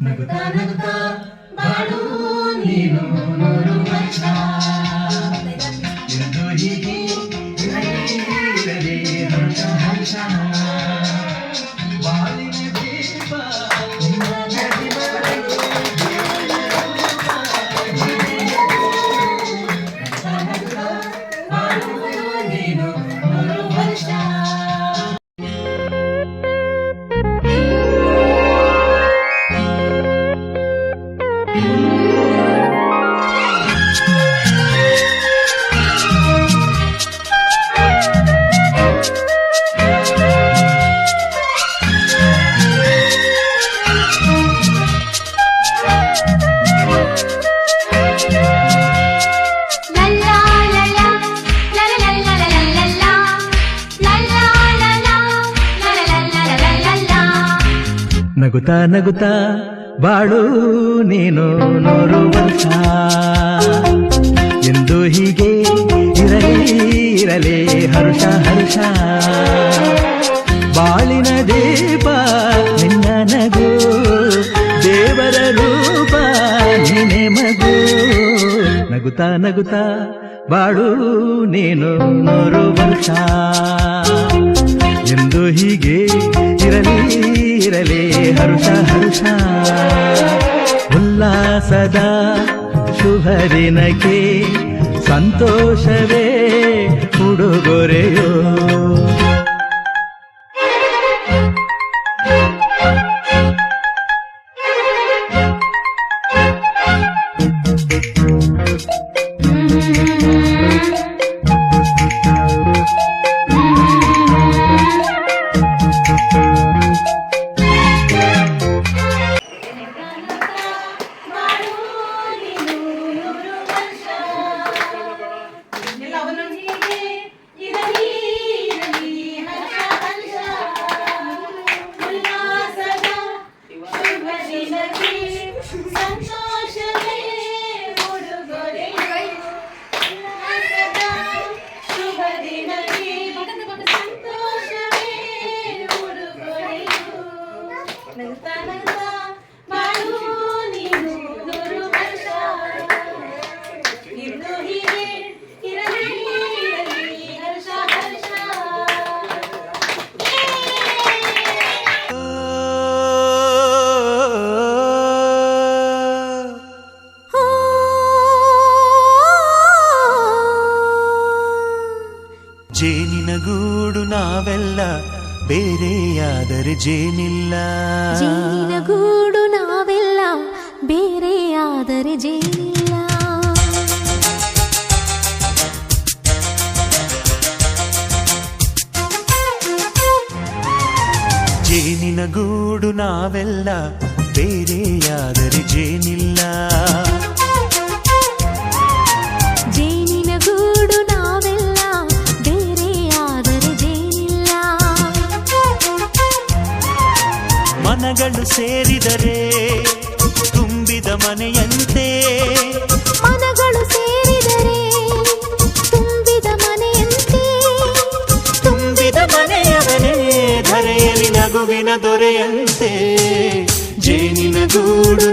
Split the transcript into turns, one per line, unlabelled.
ನಗುತ್ತಾ ನಗುತ್ತಾ ಬಾಳು ನೀನು ನೂರು ವರ್ಷ ಎಂದು ಹೀಗೆ ಇರಲಿ ಹರ್ಷ ಹರ್ಷ ಬಾಳಿನ ದೀಪ ನಿನ್ನ ನಗುತ್ತಾ ನಗುತ್ತಾ ಬಾಳು ನೀನು ನೂರು ವರ್ಷ.
ನಗುತ್ತಾ ನಗುತ್ತಾ ಬಾಳು ನೀನು ನೂರು ವರ್ಷ ಎಂದು ಹೀಗೆ ಇರಲಿ ಹರ್ಷ ಹರ್ಷ ಬಾಳಿನ ದೀಪ ನಿನ್ನ ನಗು ದೇವರ ರೂಪ ನೀನೆ ಮಗು ನಗುತ್ತಾ ನಗುತ್ತಾ ಬಾಳು ನೀನು ನೂರು ವರ್ಷ ಎಂದು ಹೀಗೆ ಇರಲಿ ಹರ್ಷ ಹರ್ಷ ಉಲ್ಲಾಸದ ಶುಭ ದಿನಕ್ಕೆ ಸಂತೋಷವೇ ಉಡುಗೊರೆಯೋ
ಜೇನಿನ ಗೂಡು ನಾವೆಲ್ಲ ಬೇರೆಯಾದರೆ ಜೇನಿಲ್ಲ
ಜೇನಿನ ಗೂಡು ನಾವೆಲ್ಲ ಬೇರೆಯಾದರೆ ಜೇನಿಲ್ಲ
ಜೇನಿನ ಗೂಡು ನಾವೆಲ್ಲ ಬೇರೆಯಾದರೆ ಜೇನಿಲ್ಲ
ಜೇನಿನ ಗೂಡು ನಾವೆಲ್ಲ ಬೇರೆಯಾದರೆ ಜೇನಿಲ್ಲ
ಮನಗಳು ಸೇರಿದರೆ ತುಂಬಿದ ಮನೆಯಂತೆ
ಮನಗಳು ಸೇರಿದರೆ ತುಂಬಿದ ಮನೆಯಂತೆ
ತುಂಬಿದ ಮನೆಯವನೇ ಧರೆಯಲ್ಲಿ ನಗುವಿನ ದೊರೆಯಂತೆ ಜೇನಿನ ಗೂಡು